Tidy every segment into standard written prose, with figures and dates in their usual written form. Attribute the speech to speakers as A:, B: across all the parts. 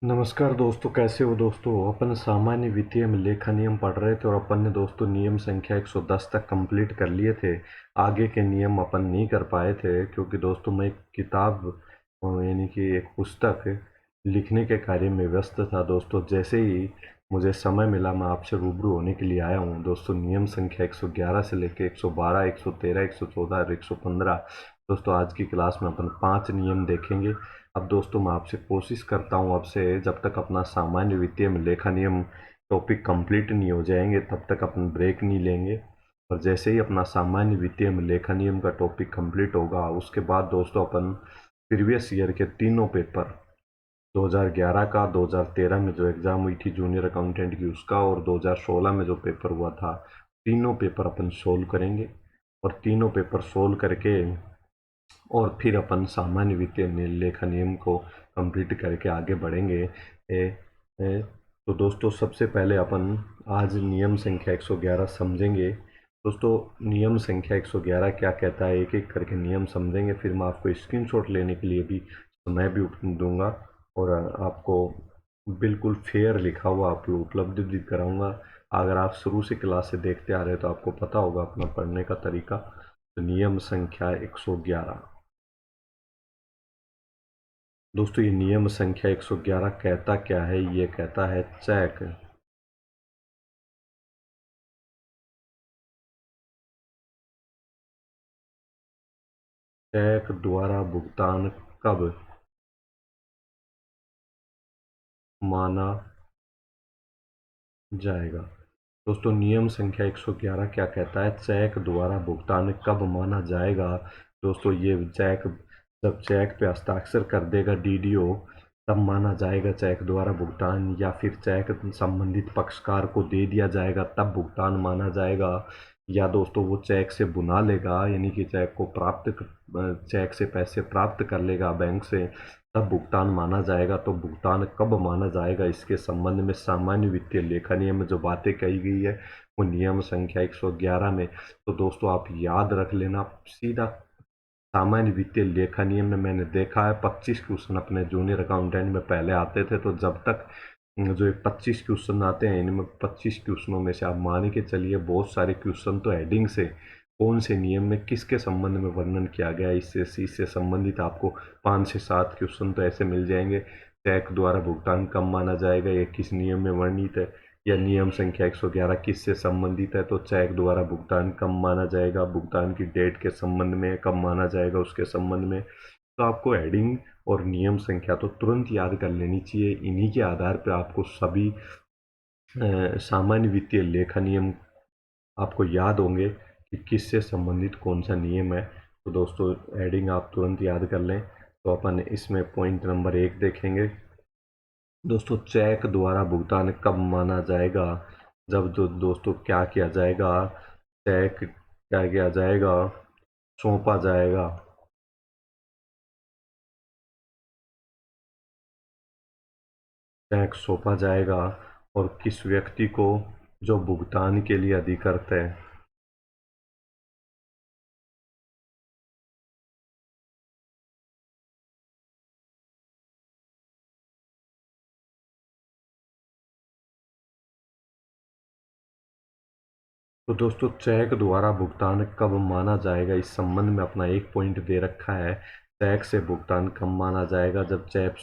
A: नमस्कार दोस्तों, कैसे हो दोस्तों। अपन सामान्य वित्तीय में लेखा नियम पढ़ रहे थे और अपन ने दोस्तों नियम संख्या 110 तक कंप्लीट कर लिए थे। आगे के नियम अपन नहीं कर पाए थे क्योंकि दोस्तों मैं एक किताब यानी कि एक पुस्तक लिखने के कार्य में व्यस्त था दोस्तों। जैसे ही मुझे समय मिला मैं आपसे रूबरू होने के लिए आया हूँ दोस्तों। नियम संख्या 111 से लेकर 112, 113, 114 और 115 दोस्तों आज की क्लास में अपन 5 नियम देखेंगे। अब दोस्तों मैं आपसे कोशिश करता हूँ, आपसे जब तक अपना सामान्य वित्तीय में लेखा नियम टॉपिक कंप्लीट नहीं हो जाएंगे तब तक अपन ब्रेक नहीं लेंगे। और जैसे ही अपना सामान्य वित्तीय में लेखा नियम का टॉपिक कंप्लीट होगा उसके बाद दोस्तों अपन प्रीवियस ईयर के तीनों पेपर 2011 का, 2013 में जो एग्ज़ाम हुई थी जूनियर अकाउंटेंट की उसका, और 2016 में जो पेपर हुआ था, तीनों पेपर अपन सोल्व करेंगे। और तीनों पेपर सोल्व करके और फिर अपन सामान्य वित्तीय लेखा नियम को कंप्लीट करके आगे बढ़ेंगे। तो दोस्तों सबसे पहले अपन आज नियम संख्या 111 समझेंगे। दोस्तों नियम संख्या 111 क्या कहता है, एक एक करके नियम समझेंगे। फिर मैं आपको स्क्रीनशॉट लेने के लिए भी समय भी दूंगा और आपको बिल्कुल फेयर लिखा हुआ आप उपलब्ध भी कराऊंगा। अगर आप शुरू से क्लास से देखते आ रहे हैं तो आपको पता होगा अपना पढ़ने का तरीका। तो नियम संख्या 111 दोस्तों, ये नियम संख्या 111 कहता क्या है। ये कहता है चेक द्वारा भुगतान कब माना जाएगा। दोस्तों नियम संख्या 111 क्या कहता है, चेक द्वारा भुगतान कब माना जाएगा। दोस्तों ये चेक जब चेक पे हस्ताक्षर कर देगा डीडीओ तब माना जाएगा चेक द्वारा भुगतान, या फिर चेक संबंधित पक्षकार को दे दिया जाएगा तब भुगतान माना जाएगा, या दोस्तों वो चेक से बुना लेगा यानी कि चेक को चेक से पैसे प्राप्त कर लेगा बैंक से तब भुगतान माना जाएगा। तो भुगतान कब माना जाएगा इसके संबंध में सामान्य वित्तीय लेखा नियम में जो बातें कही गई है वो नियम संख्या 111 में। तो दोस्तों आप याद रख लेना सीधा। सामान्य वित्तीय लेखा नियम में मैंने देखा है 25 क्वेश्चन अपने जूनियर अकाउंटेंट में पहले आते थे। तो जब तक जो ये 25 क्वेश्चन आते हैं इनमें 25 क्वेश्चनों में से आप मान के चलिए बहुत सारे क्वेश्चन तो हेडिंग से कौन से नियम में किसके संबंध में वर्णन किया गया है इससे संबंधित आपको 5 से 7 क्वेश्चन तो ऐसे मिल जाएंगे। चेक द्वारा भुगतान कब माना जाएगा, ये किस नियम में वर्णित है, या नियम संख्या 111 किससे संबंधित है। तो चेक द्वारा भुगतान कब माना जाएगा, भुगतान की डेट के संबंध में, कब माना जाएगा उसके संबंध में। तो आपको हेडिंग और नियम संख्या तो तुरंत याद कर लेनी चाहिए। इन्हीं के आधार पर आपको सभी सामान्य वित्तीय लेखा नियम आपको याद होंगे कि किससे संबंधित कौन सा नियम है। तो दोस्तों हेडिंग आप तुरंत याद कर लें। तो अपन इसमें पॉइंट नंबर 1 देखेंगे। दोस्तों चेक द्वारा भुगतान कब माना जाएगा, जब जो दोस्तों क्या किया जाएगा, चेक क्या किया जाएगा, सौंपा जाएगा। चेक सौंपा जाएगा और किस व्यक्ति को, जो भुगतान के लिए अधिकृत है। तो दोस्तों चेक द्वारा भुगतान कब माना जाएगा इस संबंध में अपना एक पॉइंट दे रखा है। चेक से भुगतान कब माना जाएगा, जब चेक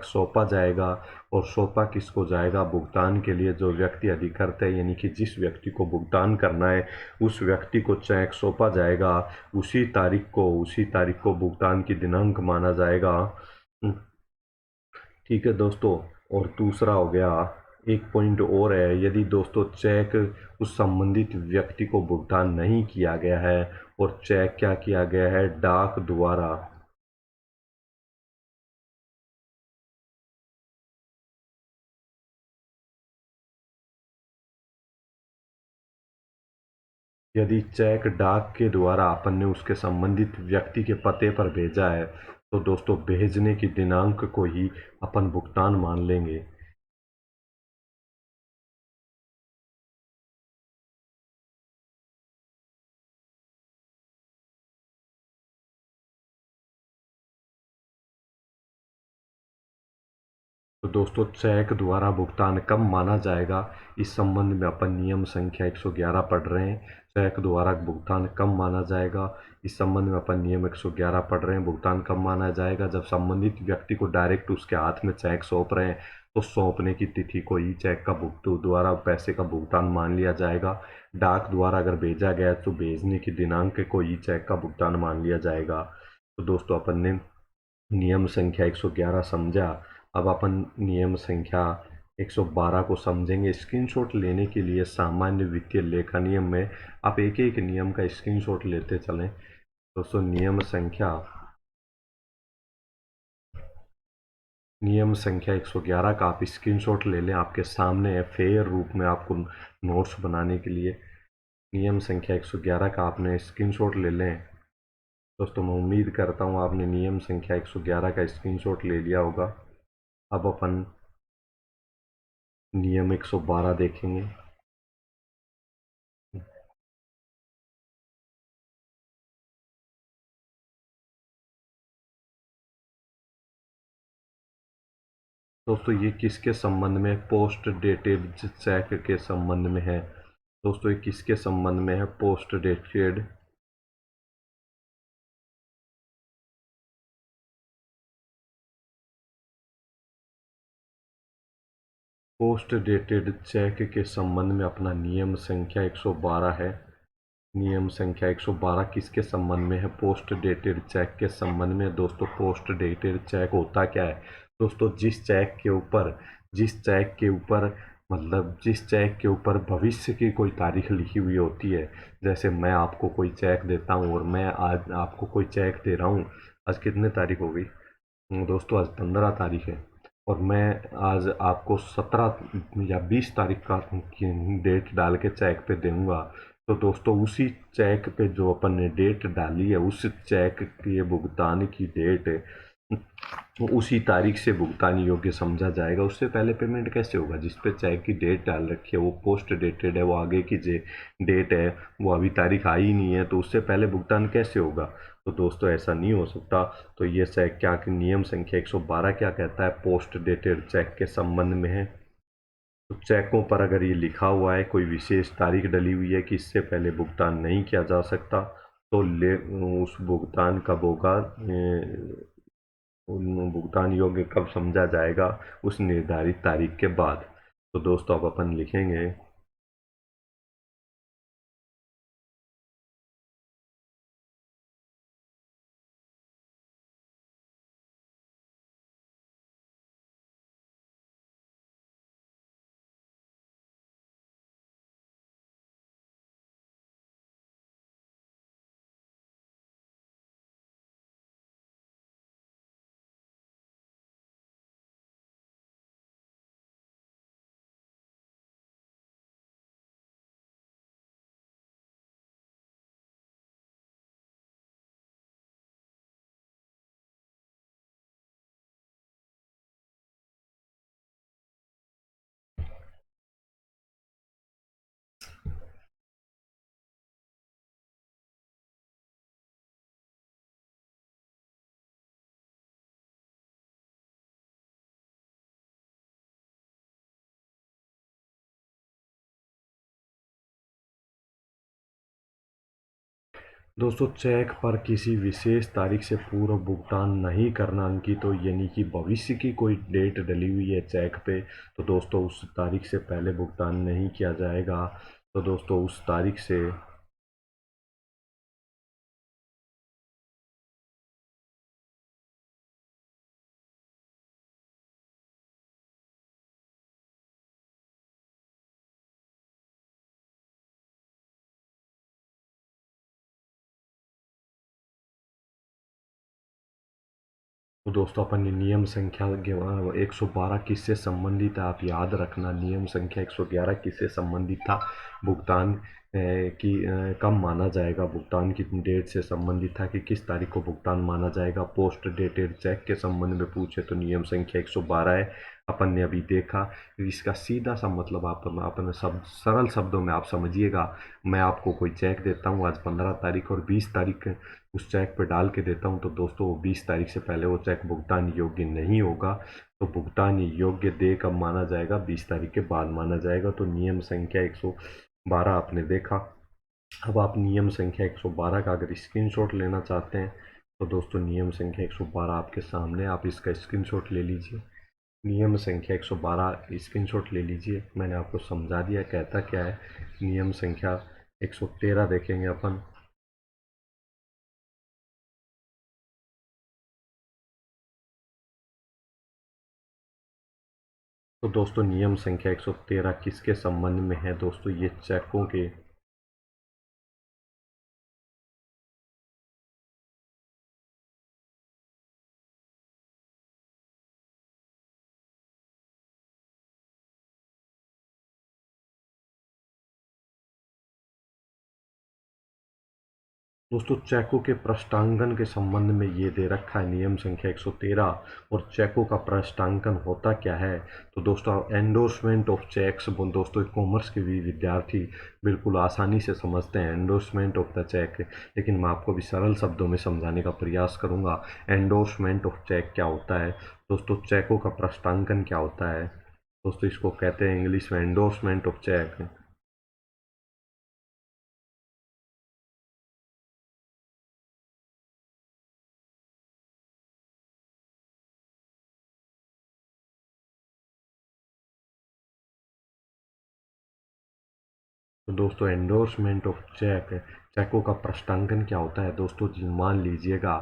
A: सौंपा जाएगा। और सौंपा किसको जाएगा, भुगतान के लिए जो व्यक्ति अधिकृत है यानी कि जिस व्यक्ति को भुगतान करना है उस व्यक्ति को चेक सौंपा जाएगा। उसी तारीख को भुगतान की दिनांक माना जाएगा। ठीक है दोस्तों। और दूसरा हो गया, एक पॉइंट और है, यदि दोस्तों चेक उस संबंधित व्यक्ति को भुगतान नहीं किया गया है और चेक क्या किया गया है, डाक द्वारा। यदि चेक डाक के द्वारा अपन ने उसके संबंधित व्यक्ति के पते पर भेजा है तो दोस्तों भेजने की दिनांक को ही अपन भुगतान मान लेंगे। तो दोस्तों चेक द्वारा भुगतान कब माना जाएगा, इस संबंध में अपन नियम संख्या 111 पढ़ रहे हैं। चेक द्वारा भुगतान कब माना जाएगा, इस संबंध में अपन नियम 111 पढ़ रहे हैं। भुगतान कब माना जाएगा, जब संबंधित व्यक्ति को डायरेक्ट उसके हाथ में चेक सौंप रहे हैं तो सौंपने की तिथि को ही चेक का भुगतान द्वारा पैसे का भुगतान मान लिया जाएगा। डाक द्वारा अगर भेजा गया तो भेजने की दिनांक को ही चेक का भुगतान मान लिया जाएगा। तो दोस्तों अपन ने नियम संख्या 111 समझा। अब अपन नियम संख्या 112 को समझेंगे। स्क्रीनशॉट लेने के लिए सामान्य वित्तीय लेखा नियम में आप एक एक नियम का स्क्रीनशॉट लेते चलें। दोस्तों नियम संख्या 111 का आप स्क्रीनशॉट ले लें, आपके सामने है फेयर रूप में आपको नोट्स बनाने के लिए। नियम संख्या 111 का आपने स्क्रीनशॉट ले लें। दोस्तों मैं उम्मीद करता हूँ आपने नियम संख्या 111 का स्क्रीनशॉट ले लिया होगा। अब अपन नियम 112 देखेंगे। दोस्तों ये किसके संबंध में, पोस्ट डेटेड चेक के संबंध में है। दोस्तों ये किसके संबंध में है, पोस्ट डेटेड चेक के संबंध में अपना नियम संख्या 112 है। नियम संख्या 112 किसके संबंध में है, पोस्ट डेटेड चेक के संबंध में। दोस्तों पोस्ट डेटेड चेक होता क्या है, दोस्तों जिस चेक के ऊपर भविष्य की कोई तारीख लिखी हुई होती है। जैसे मैं आपको कोई चेक देता हूँ और मैं आज आपको कोई चेक दे रहा हूँ। आज कितने तारीख हो गई दोस्तों, आज 15 तारीख है। और मैं आज आपको 17 या 20 तारीख का की डेट डाल के चेक पे दूंगा। तो दोस्तों उसी चेक पे जो अपन ने डेट डाली है, उस चेक के भुगतान की डेट उसी तारीख से भुगतान योग्य समझा जाएगा। उससे पहले पेमेंट कैसे होगा, जिस पे चेक की डेट डाल रखी है वो पोस्ट डेटेड है, वो आगे की जो डेट है वो अभी तारीख आई ही नहीं है, तो उससे पहले भुगतान कैसे होगा। तो दोस्तों ऐसा नहीं हो सकता। तो ये चेक क्या कि नियम संख्या 112 क्या कहता है, पोस्ट डेटेड चेक के संबंध में है। तो चेकों पर अगर ये लिखा हुआ है, कोई विशेष तारीख डली हुई है कि इससे पहले भुगतान नहीं किया जा सकता, तो उस भुगतान कब होगा, भुगतान योग्य कब समझा जाएगा, उस निर्धारित तारीख के बाद। तो दोस्तों अब अपन लिखेंगे दोस्तों चेक पर किसी विशेष तारीख से पूर्व भुगतान नहीं करना अंकित हो, यानी कि भविष्य की कोई डेट डली हुई है चेक पे, तो दोस्तों उस तारीख से पहले भुगतान नहीं किया जाएगा। तो दोस्तों उस तारीख से तो दोस्तों अपन ने नियम संख्या 112 किससे संबंधित है, आप याद रखना। नियम संख्या 111 किससे संबंधित था, भुगतान की कब माना जाएगा, भुगतान की डेट से संबंधित था कि किस तारीख को भुगतान माना जाएगा। पोस्ट डेटेड चेक के संबंध में पूछे तो नियम संख्या 112 है। अपन ने अभी देखा, इसका सीधा सा मतलब आप अपने सब सरल शब्दों में आप समझिएगा। मैं आपको कोई चेक देता हूँ आज 15 तारीख और 20 तारीख उस चेक पे डाल के देता हूँ तो दोस्तों वो 20 तारीख से पहले वो चेक भुगतान योग्य नहीं होगा। तो भुगतान योग्य देय कब माना जाएगा? 20 तारीख के बाद माना जाएगा। तो नियम संख्या 112 आपने देखा। अब आप नियम संख्या 112 का अगर स्क्रीनशॉट लेना चाहते हैं तो दोस्तों नियम संख्या 112 आपके सामने, आप इसका स्क्रीनशॉट ले लीजिए। नियम संख्या 112 स्क्रीनशॉट ले लीजिए। मैंने आपको समझा दिया कहता क्या है। नियम संख्या 113 देखेंगे अपन। तो दोस्तों नियम संख्या 113 किसके संबंध में है दोस्तों? ये चेकों के दोस्तों चेकों के प्रस्तांकन के संबंध में ये दे रखा है नियम संख्या 113। और चेकों का प्रस्तांकन होता क्या है? तो दोस्तों एंडोर्समेंट ऑफ चेक्स, दोस्तों कॉमर्स के भी विद्यार्थी बिल्कुल आसानी से समझते हैं एंडोर्समेंट ऑफ द चेक, लेकिन मैं आपको भी सरल शब्दों में समझाने का प्रयास करूंगा। एंडोर्समेंट ऑफ चेक क्या होता है दोस्तों? चेकों का प्रस्तांकन क्या होता है दोस्तों? इसको कहते हैं इंग्लिश में एंडोर्समेंट ऑफ चेक। तो दोस्तों एंडोर्समेंट ऑफ चेक, चेकों का प्रस्तांकन क्या होता है दोस्तों? जी मान लीजिएगा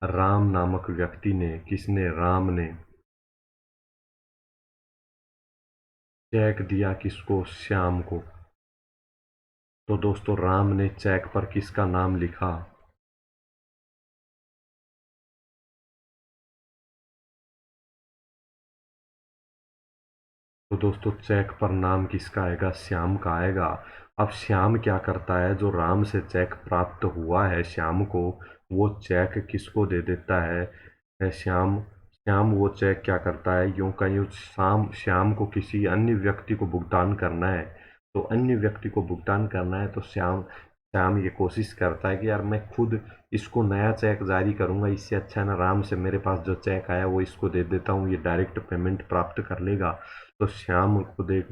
A: राम नामक व्यक्ति ने, किसने? राम ने चेक दिया किसको? श्याम को। तो दोस्तों राम ने चेक पर किसका नाम लिखा? तो दोस्तों चेक पर नाम किसका आएगा? श्याम का आएगा। अब श्याम क्या करता है? जो राम से चेक प्राप्त हुआ है श्याम को, वो चेक किसको दे देता है? श्याम श्याम वो चेक क्या करता है? यूं का यूं श्याम को किसी अन्य व्यक्ति को भुगतान करना है। तो अन्य व्यक्ति को भुगतान करना है तो श्याम श्याम ये कोशिश करता है कि यार मैं खुद इसको नया चेक जारी करूंगा, इससे अच्छा है ना राम से मेरे पास जो चेक आया वो इसको दे देता हूँ, ये डायरेक्ट पेमेंट प्राप्त कर लेगा। तो श्याम खुद एक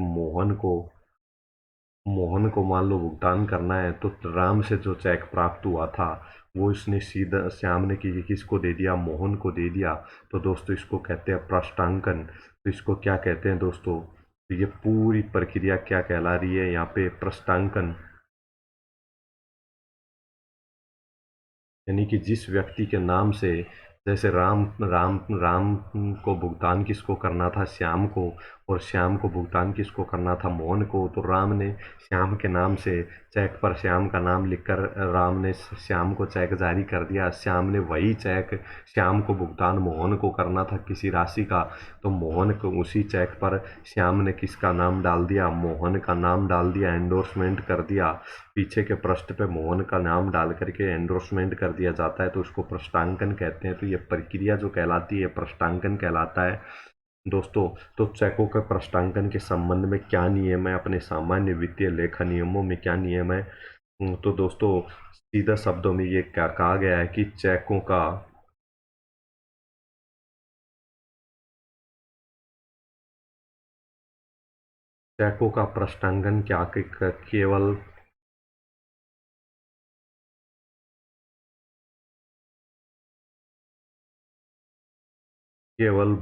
A: मोहन को मान लो भुगतान करना है, तो राम से जो चेक प्राप्त हुआ था वो इसने सीधा श्याम ने किसको दे दिया? मोहन को दे दिया। तो दोस्तों इसको कहते हैं प्रस्तांकन। तो इसको क्या कहते हैं दोस्तों? तो ये पूरी प्रक्रिया क्या कहला रही है यहाँ पे? प्रस्तांकन। यानी कि जिस व्यक्ति के नाम से, जैसे राम राम राम को भुगतान किसको करना था? श्याम को। और श्याम को भुगतान किसको करना था? मोहन को। तो राम ने श्याम के नाम से चेक पर श्याम का नाम लिखकर राम ने श्याम को चेक जारी कर दिया। श्याम ने वही चेक, श्याम को भुगतान मोहन को करना था किसी राशि का, तो मोहन को उसी चेक पर श्याम ने किसका नाम डाल दिया? मोहन का नाम डाल दिया, एंडोर्समेंट कर दिया। पीछे के पृष्ठ पे मोहन का नाम डाल करके एंडोर्समेंट कर दिया जाता है, तो उसको प्रस्तांकन कहते हैं। तो ये प्रक्रिया जो कहलाती है प्रस्तांकन कहलाता है दोस्तों। तो चेकों के प्रस्तांकन के संबंध में क्या नियम है? अपने सामान्य वित्तीय लेखा नियमों में क्या नियम है? तो दोस्तों सीधा शब्दों में ये क्या कहा गया है कि चेकों का प्रस्तांकन क्या केवल केवल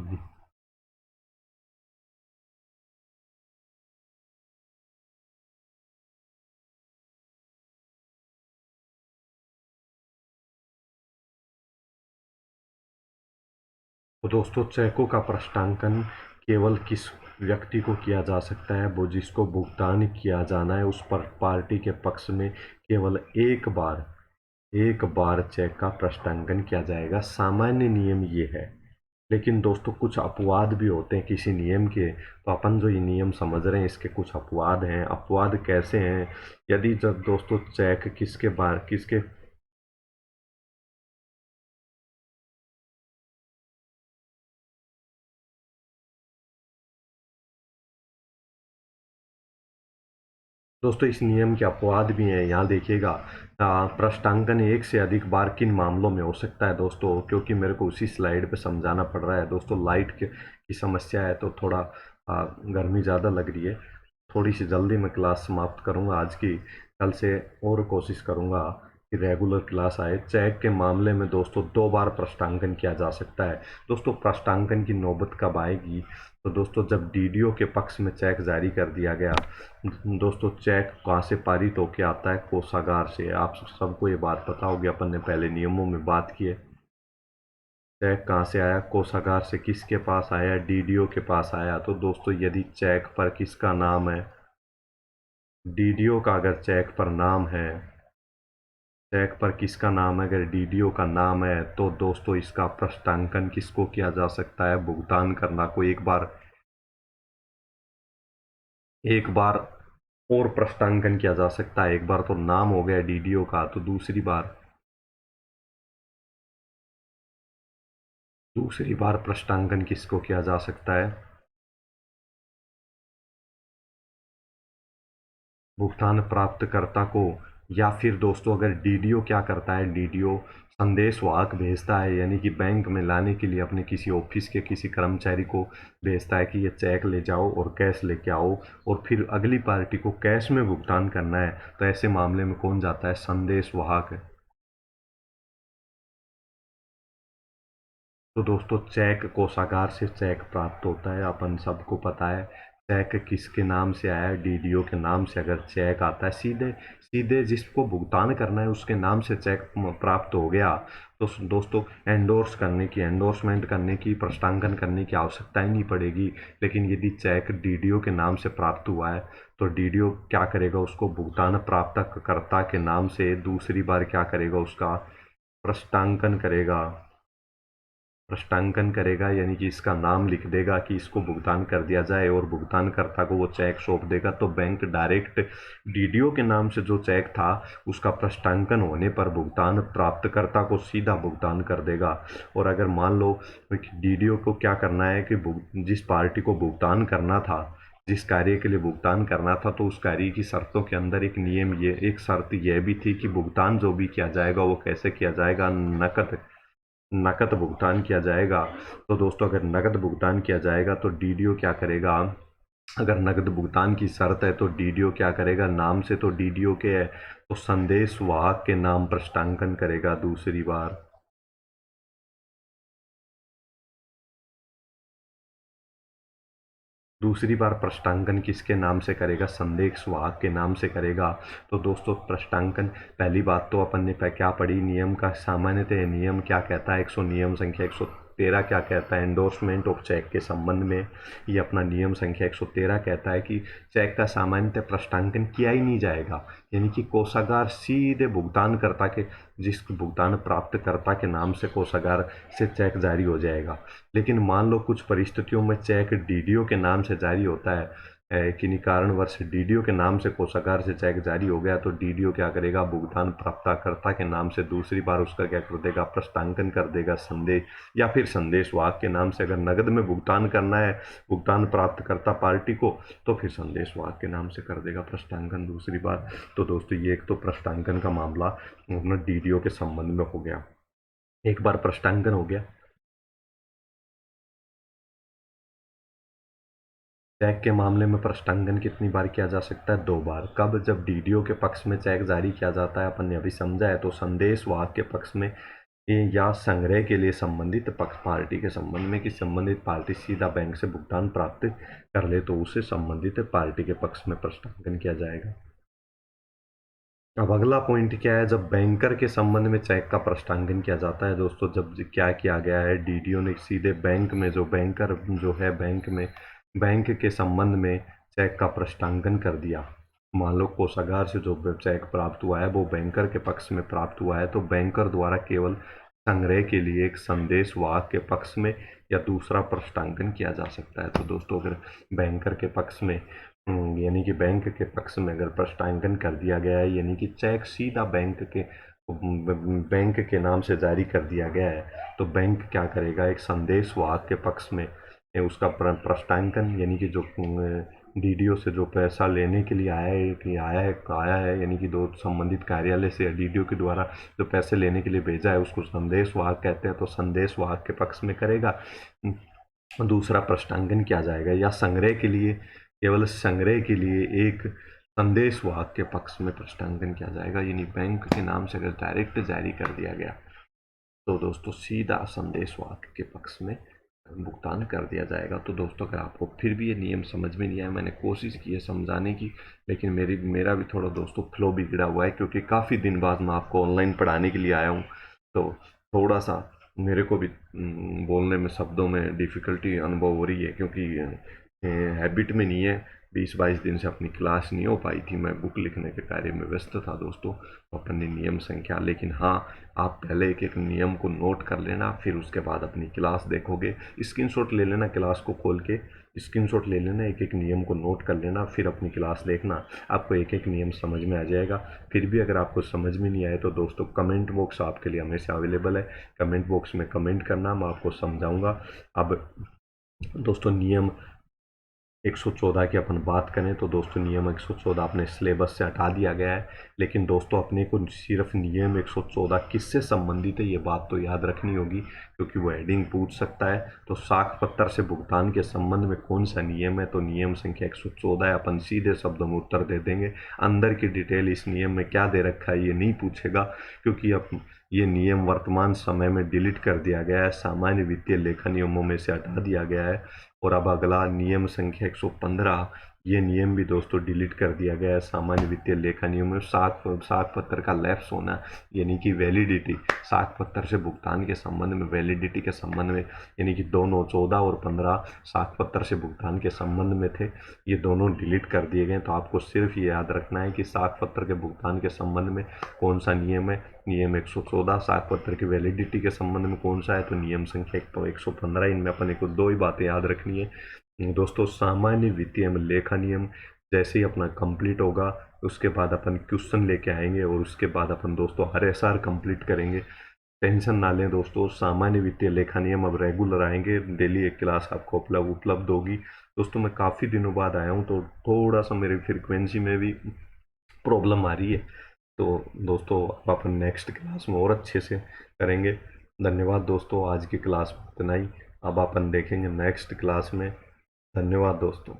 A: तो दोस्तों चेकों का प्रस्तांकन केवल किस व्यक्ति को किया जा सकता है? वो जिसको भुगतान किया जाना है उस पर पार्टी के पक्ष में केवल एक बार चेक का प्रस्तांकन किया जाएगा। सामान्य नियम ये है। लेकिन दोस्तों कुछ अपवाद भी होते हैं किसी नियम के। तो अपन जो ये नियम समझ रहे हैं इसके कुछ अपवाद हैं। अपवाद कैसे हैं? यदि जब दोस्तों चेक किसके दोस्तों इस नियम के अपवाद भी हैं, यहाँ देखिएगा। प्रश्नांकन एक से अधिक बार किन मामलों में हो सकता है दोस्तों, क्योंकि मेरे को उसी स्लाइड पे समझाना पड़ रहा है दोस्तों। लाइट की समस्या है तो थोड़ा गर्मी ज़्यादा लग रही है। थोड़ी सी जल्दी मैं क्लास समाप्त करूँगा आज की। कल से और कोशिश करूँगा कि रेगुलर क्लास आए। चेक के मामले में दोस्तों 2 बार प्रश्नांकन किया जा सकता है। दोस्तों प्रश्नांकन की नौबत कब आएगी, तो दोस्तों जब डीडीओ के पक्ष में चेक जारी कर दिया गया। दोस्तों चेक कहाँ से पारित होके आता है? कोषागार से। आप सबको ये बात पता होगी, अपन ने पहले नियमों में बात की है। चेक कहाँ से आया? कोषागार से। किसके पास आया? डीडीओ के पास आया। तो दोस्तों यदि चेक पर किसका नाम है, डीडीओ का अगर चेक पर नाम है, चेक पर किसका नाम है, अगर डीडीओ का नाम है, तो दोस्तों इसका प्रश्नांकन किसको किया जा सकता है? भुगतान करना को एक बार और प्रश्नांकन किया जा सकता है। एक बार तो नाम हो गया डीडीओ का, तो दूसरी बार प्रश्नांकन किसको किया जा सकता है? भुगतान प्राप्तकर्ता को। या फिर दोस्तों अगर डीडीओ क्या करता है, डीडीओ संदेश वाहक भेजता है, यानी कि बैंक में लाने के लिए अपने किसी ऑफिस के किसी कर्मचारी को भेजता है कि ये चेक ले जाओ और कैश लेके आओ, और फिर अगली पार्टी को कैश में भुगतान करना है। तो ऐसे मामले में कौन जाता है? संदेश वाहक। तो दोस्तों चेक कोषागार से चेक प्राप्त होता है, अपन सबको पता है। चेक किसके नाम से आया? डीडीओ के नाम से अगर चेक आता है, सीधे सीधे जिसको भुगतान करना है उसके नाम से चेक प्राप्त हो गया, तो दोस्तों एंडोर्समेंट करने की, प्रश्नांकन करने की आवश्यकता ही नहीं पड़ेगी। लेकिन यदि चेक डीडीओ के नाम से प्राप्त हुआ है, तो डीडीओ क्या करेगा? उसको भुगतान प्राप्तकर्ता के नाम से दूसरी बार क्या करेगा? उसका प्रश्नांकन करेगा। प्रश्नांकन करेगा यानी कि इसका नाम लिख देगा कि इसको भुगतान कर दिया जाए, और भुगतानकर्ता को वो चेक सौंप देगा। तो बैंक डायरेक्ट डीडीओ के नाम से जो चेक था उसका प्रश्नांकन होने पर भुगतान प्राप्तकर्ता को सीधा भुगतान कर देगा। और अगर मान लो डीडीओ को क्या करना है कि जिस पार्टी को भुगतान करना था, जिस कार्य के लिए भुगतान करना था, तो उस कार्य की शर्तों के अंदर एक शर्त यह भी थी कि भुगतान जो भी किया जाएगा वो कैसे किया जाएगा? नकद नकद भुगतान किया जाएगा। तो दोस्तों अगर नकद भुगतान किया जाएगा तो डीडीओ क्या करेगा? अगर नकद भुगतान की शर्त है तो डीडीओ क्या करेगा? नाम से तो डीडीओ के है, तो संदेश वाहक के नाम प्रश्नांकन करेगा दूसरी बार प्रश्नांकन किसके नाम से करेगा? संदेश वाहक के नाम से करेगा। तो दोस्तों प्रश्नांकन, पहली बात तो अपन ने क्या पढ़ी? नियम का सामान्यतः नियम क्या कहता है? नियम संख्या 113 क्या कहता है एंडोर्समेंट ऑफ चेक के संबंध में? ये अपना नियम संख्या 113 कहता है कि चेक का सामान्यतः प्रश्नांकन किया ही नहीं जाएगा, यानी कि कोषागार सीधे भुगतानकर्ता के, जिस भुगतान प्राप्तकर्ता के नाम से कोषागार से चेक जारी हो जाएगा। लेकिन मान लो कुछ परिस्थितियों में चेक डीडीओ के नाम से जारी होता है, किन्हीं कारणवश डीडीओ के नाम से कोषागार से चेक जारी हो गया, तो डीडीओ क्या करेगा? भुगतान प्राप्तकर्ता के नाम से दूसरी बार उसका क्या कर देगा? प्रश्नांकन कर देगा संदेश, या फिर संदेश वाहक के नाम से। अगर नगद में भुगतान करना है भुगतान प्राप्तकर्ता पार्टी को, तो फिर संदेश वाहक के नाम से कर देगा प्रश्नांकन दूसरी बार। तो दोस्तों ये एक तो प्रश्नांकन का मामला डीडीओ के संबंध में हो गया। एक बार प्रश्नांकन हो गया। चेक के मामले में प्रश्नांकन कितनी बार किया जा सकता है? 2 बार। कब? जब डीडीओ के पक्ष में चेक जारी किया जाता है, अपन ने अभी समझा है। तो संदेश वाहक के पक्ष में या संग्रह के लिए संबंधित पक्ष पार्टी के संबंध में कि संबंधित पार्टी सीधा बैंक से भुगतान प्राप्त कर ले, तो उसे संबंधित पार्टी के पक्ष में प्रश्नांकन किया जाएगा। अब अगला पॉइंट क्या है? जब बैंकर के संबंध में चेक का प्रश्नांकन किया जाता है दोस्तों, जब क्या किया गया है, डीडीओ ने सीधे बैंक में, जो बैंकर जो है बैंक में, बैंक के संबंध में चेक का प्रश्नांकन कर दिया। मान लो कोषागार से जो चेक प्राप्त हुआ है वो बैंकर के पक्ष में प्राप्त हुआ है, तो बैंकर द्वारा केवल संग्रह के लिए एक संदेश वाहक के पक्ष में या दूसरा प्रश्नांकन किया जा सकता है। तो दोस्तों अगर बैंकर के पक्ष में यानी कि बैंक के पक्ष में अगर प्रश्नांकन कर दिया गया है, यानी कि चेक सीधा बैंक के नाम से जारी कर दिया गया है, तो बैंक क्या करेगा? एक संदेश वाहक के पक्ष में उसका प्रश्नांकन, यानी कि जो डीडीओ से जो पैसा लेने के लिए आया है यानी कि दो संबंधित कार्यालय से डीडीओ के द्वारा जो पैसे लेने के लिए भेजा है उसको संदेश वाहक कहते हैं, तो संदेश वाहक के पक्ष में करेगा। दूसरा प्रश्नांकन किया जाएगा, या संग्रह के लिए, केवल संग्रह के लिए एक संदेश वाहक के पक्ष में प्रश्नांकन किया जाएगा, यानी बैंक के नाम से अगर डायरेक्ट जारी कर दिया गया तो दोस्तों सीधा संदेश वाहक के पक्ष में भुगतान कर दिया जाएगा। तो दोस्तों अगर आपको फिर भी ये नियम समझ में नहीं आया, मैंने कोशिश की है समझाने की, लेकिन मेरा भी थोड़ा दोस्तों फ्लो बिगड़ा हुआ है, क्योंकि काफ़ी दिन बाद मैं आपको ऑनलाइन पढ़ाने के लिए आया हूँ, तो थोड़ा सा मेरे को भी बोलने में, शब्दों में डिफ़िकल्टी अनुभव हो रही है, क्योंकि हैबिट में नहीं है। 20-22 दिन से अपनी क्लास नहीं हो पाई थी, मैं बुक लिखने के कार्य में व्यस्त था दोस्तों, अपनी नियम संख्या। लेकिन हाँ, आप पहले एक एक नियम को नोट कर लेना, फिर उसके बाद अपनी क्लास देखोगे, स्क्रीनशॉट ले लेना, क्लास को खोल के स्क्रीनशॉट ले लेना, एक एक नियम को नोट कर लेना, फिर अपनी क्लास देखना, आपको एक एक नियम समझ में आ जाएगा। फिर भी अगर आपको समझ में नहीं आए तो दोस्तों कमेंट बॉक्स आपके लिए हमेशा अवेलेबल है, कमेंट बॉक्स में कमेंट करना, मैं आपको समझाऊंगा। अब दोस्तों नियम 114 की अपन बात करें तो दोस्तों नियम 114 अपने सिलेबस से हटा दिया गया है, लेकिन दोस्तों अपने को सिर्फ नियम 114 किससे संबंधित है ये बात तो याद रखनी होगी, क्योंकि वो हेडिंग पूछ सकता है। तो साख पत्र से भुगतान के संबंध में कौन सा नियम है, तो नियम संख्या 114 है। अपन सीधे शब्दों में उत्तर दे देंगे, अंदर की डिटेल इस नियम में क्या दे रखा है ये नहीं पूछेगा, क्योंकि अब ये नियम वर्तमान समय में डिलीट कर दिया गया है, सामान्य वित्तीय लेखा नियमों में से हटा दिया गया है। और अब अगला नियम संख्या 115, ये नियम भी दोस्तों डिलीट कर दिया गया है। सामान्य वित्तीय लेखा नियम में साख पत्र का लैप्स होना, यानी कि वैलिडिटी, साख पत्र से भुगतान के संबंध में, वैलिडिटी के संबंध में, यानी कि दोनों 14 और 15 साख पत्र से भुगतान के संबंध में थे, ये दोनों डिलीट कर दिए गए। तो आपको सिर्फ ये याद रखना है कि साख पत्र के भुगतान के संबंध में कौन सा नियम है, नियम 114। साख पत्र की वैलिडिटी के संबंध में कौन सा है, तो नियम संख्या तो 115। इनमें अपन को दो ही बातें याद रखनी है दोस्तों। सामान्य वित्तीय लेखा नियम जैसे ही अपना कंप्लीट होगा उसके बाद अपन क्वेश्चन लेके आएंगे, और उसके बाद अपन दोस्तों हर एसआर कंप्लीट करेंगे। टेंशन ना लें दोस्तों, सामान्य वित्तीय लेखा नियम अब रेगुलर आएंगे, डेली एक क्लास आपको उपलब्ध होगी। दोस्तों मैं काफ़ी दिनों बाद आया हूँ तो थोड़ा सा मेरी फ्रिक्वेंसी में भी प्रॉब्लम आ रही है, तो दोस्तों अब अपन नेक्स्ट क्लास में और अच्छे से करेंगे। धन्यवाद दोस्तों, आज की क्लास में इतना ही। अब अपन देखेंगे नेक्स्ट क्लास में। धन्यवाद दोस्तों।